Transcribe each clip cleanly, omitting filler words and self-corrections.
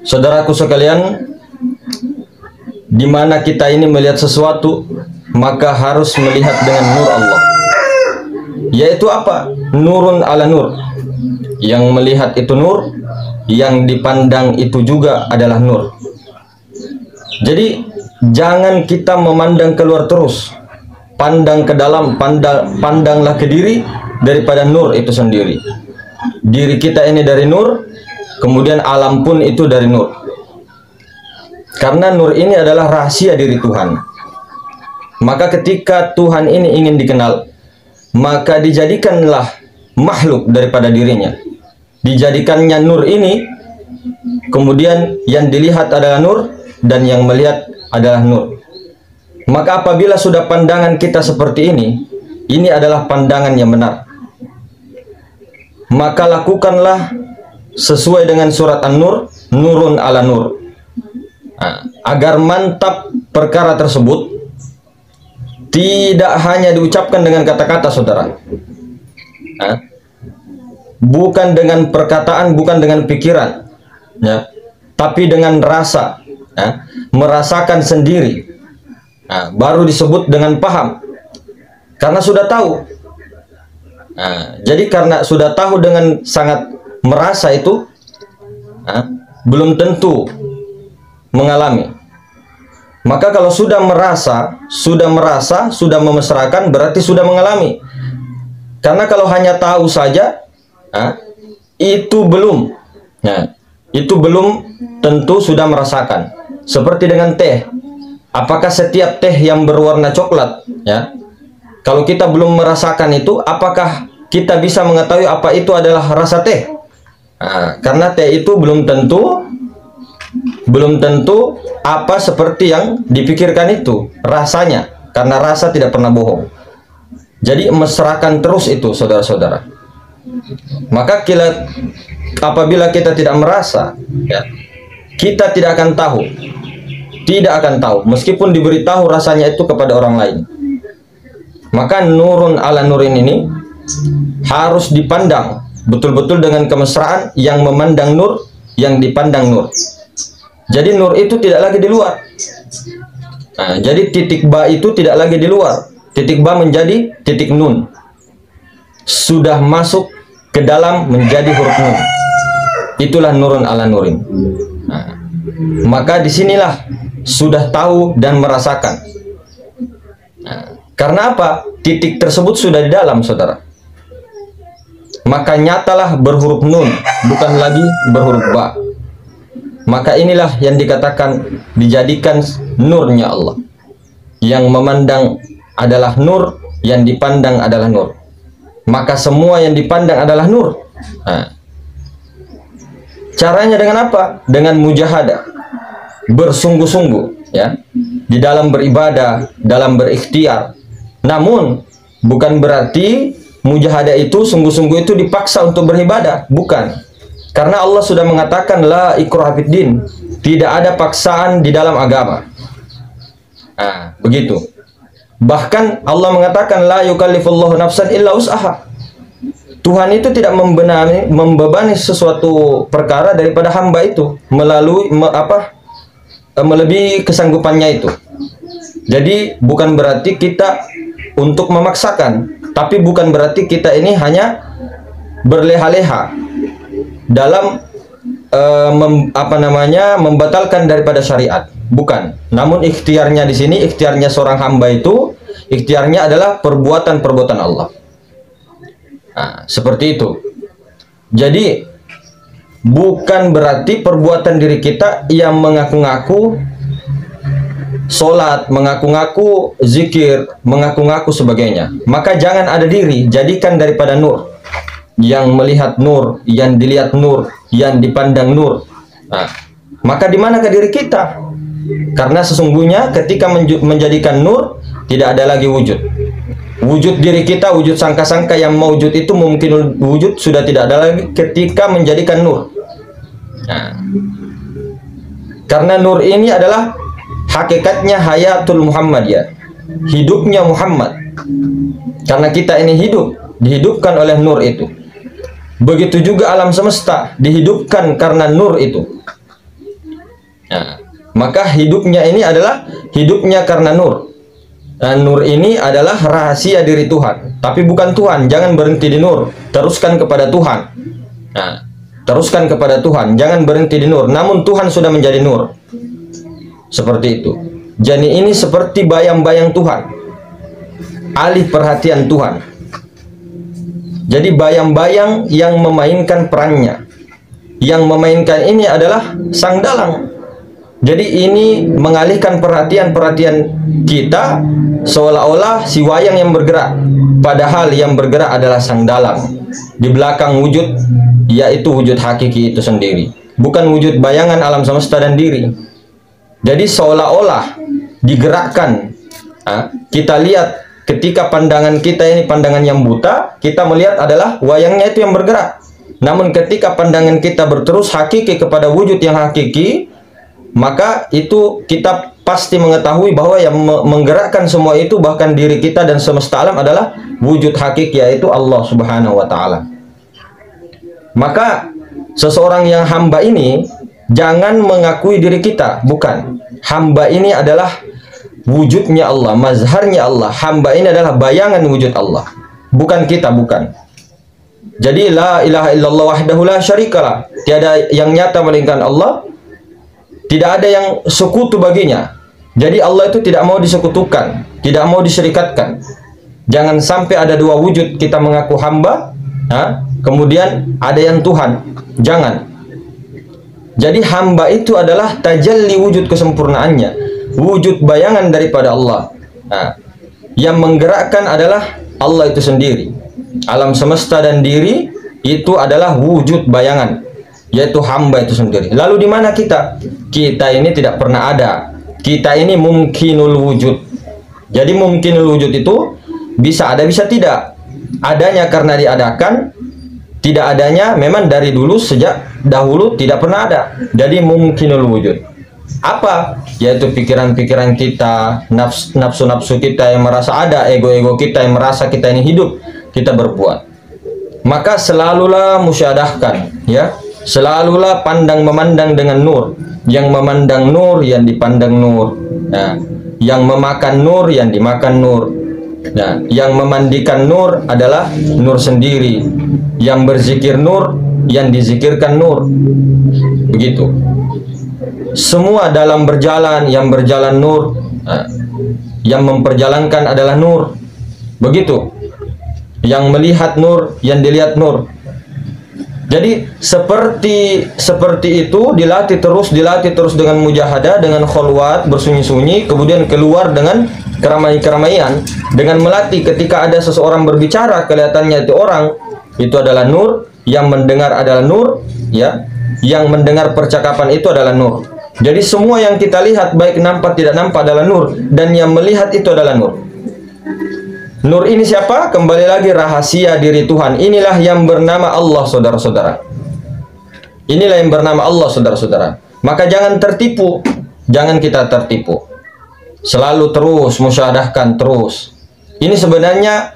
Saudaraku sekalian, di mana kita ini melihat sesuatu, maka harus melihat dengan nur Allah. Yaitu apa? Nurun ala nur. Yang melihat itu nur, yang dipandang itu juga adalah nur. Jadi jangan kita memandang keluar terus, pandang ke dalam, pandanglah ke diri daripada nur itu sendiri. Diri kita ini dari nur, kemudian alam pun itu dari nur. Karena nur ini adalah rahasia diri Tuhan. Maka ketika Tuhan ini ingin dikenal, maka dijadikanlah makhluk daripada dirinya. Dijadikannya nur ini, kemudian yang dilihat adalah nur dan yang melihat adalah nur. Maka apabila sudah pandangan kita seperti ini adalah pandangan yang benar. Maka lakukanlah sesuai dengan surat An-Nur, nurun ala nur. Nah, agar mantap perkara tersebut tidak hanya diucapkan dengan kata-kata, saudara. Nah, bukan dengan perkataan, bukan dengan pikiran, ya, tapi dengan rasa, ya, merasakan sendiri. Nah, baru disebut dengan paham, karena sudah tahu. Nah, jadi karena sudah tahu dengan sangat merasa itu, belum tentu mengalami. Maka kalau sudah merasa, sudah memesrakan, berarti sudah mengalami. Karena kalau hanya tahu saja, itu belum. Nah, itu belum tentu sudah merasakan. Seperti dengan teh. Apakah setiap teh yang berwarna coklat, ya, kalau kita belum merasakan itu, apakah kita bisa mengetahui apa itu adalah rasa teh? Nah, karena teh itu belum tentu apa seperti yang dipikirkan itu rasanya, karena rasa tidak pernah bohong. Jadi mesrakan terus itu, saudara-saudara. Maka apabila kita tidak merasa, ya, kita tidak akan tahu, meskipun diberitahu rasanya itu kepada orang lain. Maka nurun ala nurin ini harus dipandang betul-betul dengan kemesraan, yang memandang nur, yang dipandang nur. Jadi nur itu tidak lagi di luar. Nah, jadi titik ba itu tidak lagi di luar. Titik ba menjadi titik nun. Sudah masuk ke dalam menjadi huruf nun. Itulah nurun ala nurin. Nah, maka disinilah sudah tahu dan merasakan. Nah, karena apa? Titik tersebut sudah di dalam, saudara. Maka nyatalah berhuruf nun, bukan lagi berhuruf ba. Maka inilah yang dikatakan dijadikan nurnya Allah. Yang memandang adalah nur, yang dipandang adalah nur. Maka semua yang dipandang adalah nur. Nah, caranya dengan apa? Dengan mujahadah, bersungguh-sungguh, ya, di dalam beribadah, dalam berikhtiar. Namun bukan berarti mujahadah itu sungguh-sungguh itu dipaksa untuk beribadah, bukan. Karena Allah sudah mengatakan la ikraha fid din, tidak ada paksaan di dalam agama. Nah, begitu. Bahkan Allah mengatakan la yukallifullahu nafsan illa wus'aha. Tuhan itu tidak membebani sesuatu perkara daripada hamba itu melebihi kesanggupannya itu. Jadi bukan berarti kita untuk memaksakan, tapi bukan berarti kita ini hanya berleha-leha dalam membatalkan daripada syariat, bukan. Namun ikhtiarnya di sini, ikhtiarnya seorang hamba itu, ikhtiarnya adalah perbuatan-perbuatan Allah. Nah, seperti itu. Jadi bukan berarti perbuatan diri kita yang mengaku-ngaku sholat, mengaku-ngaku zikir, mengaku-ngaku sebagainya. Maka jangan ada diri, jadikan daripada nur. Yang melihat nur, yang dilihat nur, yang dipandang nur. Nah, maka di manakah diri kita? Karena sesungguhnya ketika menjadikan nur, tidak ada lagi wujud. Wujud diri kita, wujud sangka-sangka yang mewujud itu mungkin wujud sudah tidak ada lagi ketika menjadikan nur. Nah, karena nur ini adalah hakikatnya hayatul Muhammadiyah, hidupnya Muhammad. Karena kita ini hidup, dihidupkan oleh nur itu. Begitu juga alam semesta dihidupkan karena nur itu. Nah, maka hidupnya ini adalah hidupnya karena nur. Dan nur ini adalah rahasia diri Tuhan, tapi bukan Tuhan. Jangan berhenti di nur, teruskan kepada Tuhan. Nah, teruskan kepada Tuhan, jangan berhenti di nur. Namun Tuhan sudah menjadi nur. Seperti itu. Jadi ini seperti bayang-bayang Tuhan, alih perhatian Tuhan. Jadi bayang-bayang yang memainkan perannya. Yang memainkan ini adalah sang dalang. Jadi ini mengalihkan perhatian kita, seolah-olah si wayang yang bergerak, padahal yang bergerak adalah sang dalang. Di belakang wujud, yaitu wujud hakiki itu sendiri, bukan wujud bayangan alam semesta dan diri. Jadi seolah-olah digerakkan. Kita lihat ketika pandangan kita ini pandangan yang buta, kita melihat adalah wayangnya itu yang bergerak. Namun ketika pandangan kita berterus hakiki kepada wujud yang hakiki, maka itu kita pasti mengetahui bahwa yang menggerakkan semua itu, bahkan diri kita dan semesta alam, adalah wujud hakiki, yaitu Allah Subhanahu wa Ta'ala. Maka seseorang yang hamba ini jangan mengakui diri kita, bukan. Hamba ini adalah wujudnya Allah, mazharnya Allah. Hamba ini adalah bayangan wujud Allah, bukan kita, bukan. Jadi la ilaha illallah wahdahu la syarikalah, tiada yang nyata melainkan Allah, tidak ada yang sekutu baginya. Jadi Allah itu tidak mau disekutukan, tidak mau disyirikatkan. Jangan sampai ada dua wujud, kita mengaku hamba, kemudian ada yang Tuhan. Jangan. Jadi hamba itu adalah tajalli wujud kesempurnaannya, wujud bayangan daripada Allah. Yang menggerakkan adalah Allah itu sendiri. Alam semesta dan diri itu adalah wujud bayangan, yaitu hamba itu sendiri. Lalu di mana kita? Kita ini tidak pernah ada. Kita ini mungkinul wujud. Jadi mungkinul wujud itu bisa ada, bisa tidak. Adanya karena diadakan, tidak adanya memang dari dulu, sejak dahulu tidak pernah ada. Jadi mungkinul wujud. Apa? Yaitu pikiran-pikiran kita, nafsu-nafsu kita yang merasa ada, ego-ego kita yang merasa kita ini hidup, kita berbuat. Maka selalulah musyahadahkan, ya. Selalulah pandang memandang dengan nur. Yang memandang nur, yang dipandang nur. Nah, yang memakan nur, yang dimakan nur. Nah, yang memandikan nur adalah nur sendiri. Yang berzikir nur, yang dizikirkan nur. Begitu. Semua dalam berjalan, yang berjalan nur. Nah, yang memperjalankan adalah nur. Begitu. Yang melihat nur, yang dilihat nur. Jadi seperti itu dilatih terus dengan mujahadah, dengan kholwat, bersunyi-sunyi, kemudian keluar dengan keramaian, dengan melatih ketika ada seseorang berbicara, kelihatannya itu orang, itu adalah nur, yang mendengar adalah nur, ya, yang mendengar percakapan itu adalah nur. Jadi semua yang kita lihat, baik nampak tidak nampak, adalah nur, dan yang melihat itu adalah nur. Nur ini siapa? Kembali lagi rahasia diri Tuhan. Inilah yang bernama Allah, saudara-saudara. Inilah yang bernama Allah, saudara-saudara. Maka jangan tertipu. Jangan kita tertipu. Selalu terus musyahadahkan terus. Ini sebenarnya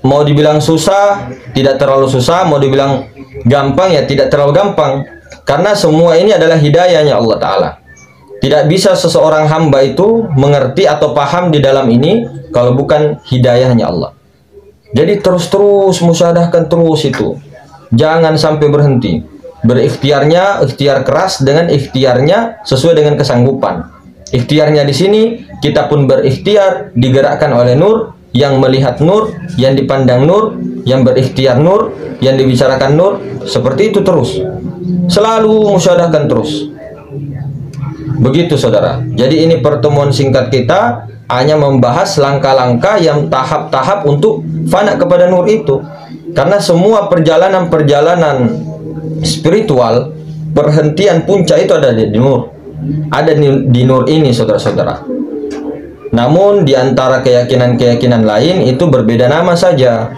mau dibilang susah, tidak terlalu susah. Mau dibilang gampang, ya tidak terlalu gampang. Karena semua ini adalah hidayahnya Allah Ta'ala. Tidak bisa seseorang hamba itu mengerti atau paham di dalam ini kalau bukan hidayahnya Allah. Jadi terus musyahadahkan terus itu. Jangan sampai berhenti. Berikhtiarnya, ikhtiar keras dengan ikhtiarnya sesuai dengan kesanggupan. Ikhtiarnya di sini kita pun berikhtiar, digerakkan oleh nur, yang melihat nur, yang dipandang nur, yang berikhtiar nur, yang dibicarakan nur. Seperti itu terus. Selalu musyahadahkan terus. Begitu saudara. Jadi ini pertemuan singkat kita hanya membahas langkah-langkah yang tahap-tahap untuk fana kepada nur itu. Karena semua perjalanan-perjalanan spiritual, perhentian puncak itu ada di nur. Ada di nur ini, saudara-saudara. Namun di antara keyakinan-keyakinan lain itu berbeda nama saja.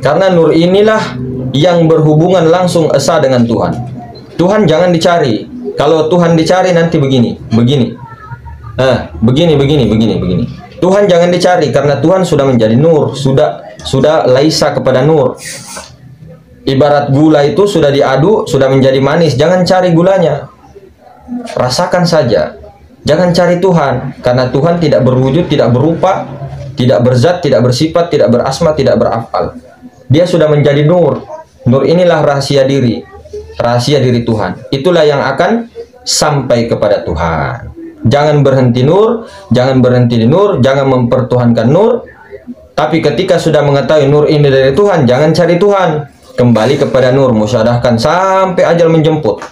Karena nur inilah yang berhubungan langsung esa dengan Tuhan. Tuhan jangan dicari. Kalau Tuhan dicari nanti begini. Begini. Tuhan jangan dicari karena Tuhan sudah menjadi nur, sudah laisa kepada nur. Ibarat gula itu sudah diaduk, sudah menjadi manis, jangan cari gulanya. rasakan saja. Jangan cari Tuhan, karena Tuhan tidak berwujud, tidak berupa, tidak berzat, tidak bersifat, tidak berasma, tidak berafal. Dia sudah menjadi nur. Nur inilah rahasia diri Tuhan. Itulah yang akan sampai kepada Tuhan. Jangan berhenti nur, jangan berhenti di nur, jangan mempertuhankan nur. Tapi ketika sudah mengetahui nur ini dari Tuhan, jangan cari Tuhan. Kembali kepada nur, musyahadahkan sampai ajal menjemput.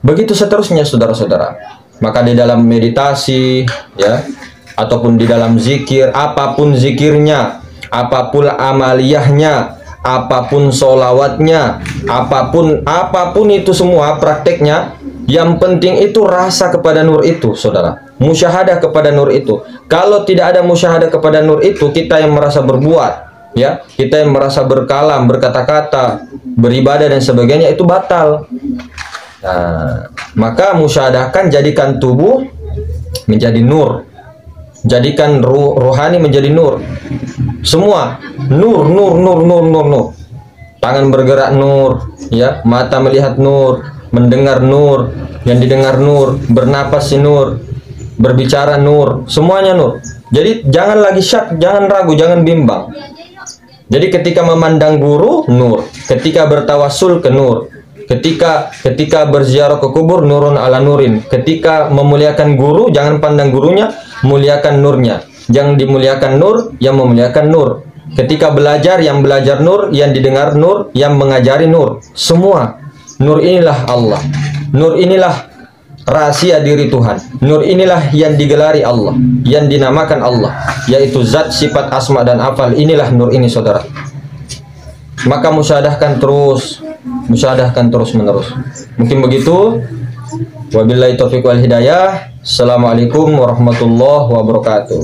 Begitu seterusnya, saudara-saudara. Maka di dalam meditasi, ya, ataupun di dalam zikir, apapun zikirnya, apapun amaliyahnya, apapun solawatnya, apapun itu semua prakteknya, yang penting itu rasa kepada nur itu, saudara. Musyahadah kepada nur itu. Kalau tidak ada musyahadah kepada nur itu, kita yang merasa berbuat, ya, kita yang merasa berkalam, berkata-kata, beribadah dan sebagainya, itu batal. Nah, maka musyahadahkan, jadikan tubuh menjadi nur, jadikan rohani menjadi nur. Semua nur. Tangan bergerak nur, ya, mata melihat nur, mendengar nur, yang didengar nur, bernapas nur, berbicara nur, semuanya nur. Jadi jangan lagi syak, jangan ragu, jangan bimbang. Jadi ketika memandang guru, nur. Ketika bertawasul, ke nur. Ketika berziarah ke kubur, nurun ala nurin. Ketika memuliakan guru, jangan pandang gurunya, muliakan nurnya. Yang dimuliakan nur, yang memuliakan nur. Ketika belajar, yang belajar nur, yang didengar nur, yang mengajari nur. Semua nur inilah Allah. Nur inilah rahasia diri Tuhan. Nur inilah yang digelari Allah, yang dinamakan Allah, yaitu zat, sifat, asma dan afal. Inilah nur ini, saudara. Maka musyahadahkan terus menerus. Mungkin begitu. Wabillahi taufiq wal hidayah. Assalamualaikum warahmatullahi wabarakatuh.